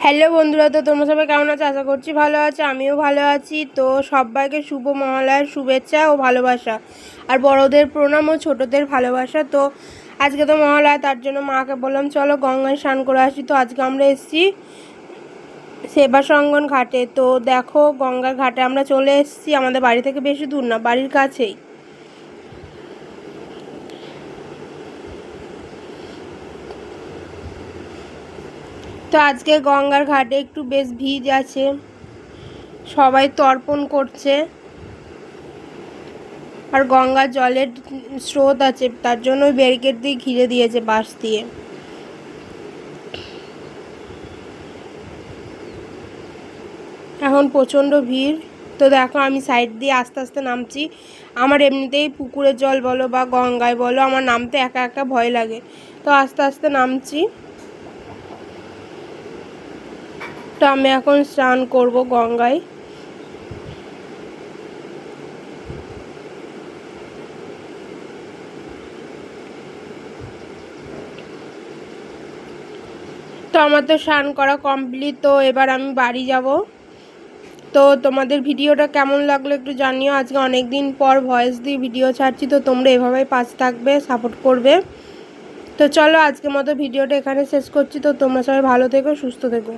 Hello বন্ধুরা, তো তোমরা সবাই কেমন আছো? আশা করছি ভালো আছো, আমিও ভালো আছি। তো সবাইকে শুভ মহালয়ার শুভেচ্ছা ও ভালোবাসা, আর বড়দের প্রণাম ও ছোটদের ভালোবাসা। তো আজকে তো মহালয়া, তার জন্য মাকে বললাম চলো গঙ্গায় স্নান করে আসি। তো আজকে আমরা এসেছি সেবাসঙ্গন ঘাটে। তো দেখো গঙ্গার ঘাটে আমরা চলে এসেছি, আমাদের বাড়ি থেকে বেশি দূর না, বাড়ির কাছেই। তো আজকে গঙ্গার ঘাটে একটু বেশ ভিড় আছে, সবাই তর্পণ করছে। আর গঙ্গার জলের স্রোত আছে, তার জন্য ওই ব্যারিকেড দিয়ে ঘিরে দিয়েছে বাঁশ দিয়ে। এখন প্রচণ্ড ভিড়। তো দেখো আমি সাইড দিয়ে আস্তে আস্তে নামছি। আমার এমনিতেই পুকুরের জল বলো বা গঙ্গায় বলো, আমার নামতে একা একা ভয় লাগে। তো আস্তে আস্তে নামছি। তো আমি এখন স্নান করব গঙ্গায়। তো আমার তো স্নান করা কমপ্লিট। তো এবার আমি বাড়ি যাব। তো তোমাদের ভিডিওটা কেমন লাগলো একটু জানিও। আজকে অনেক দিন পর ভয়েস দিয়ে ভিডিও ছাড়ছি, তো তোমরা এভাবেই পাশে থাকবে, সাপোর্ট করবে। তো চলো আজকের মতো ভিডিওটা এখানে শেষ করছি। তো তোমরা সবাই ভালো থেকো, সুস্থ থেকো।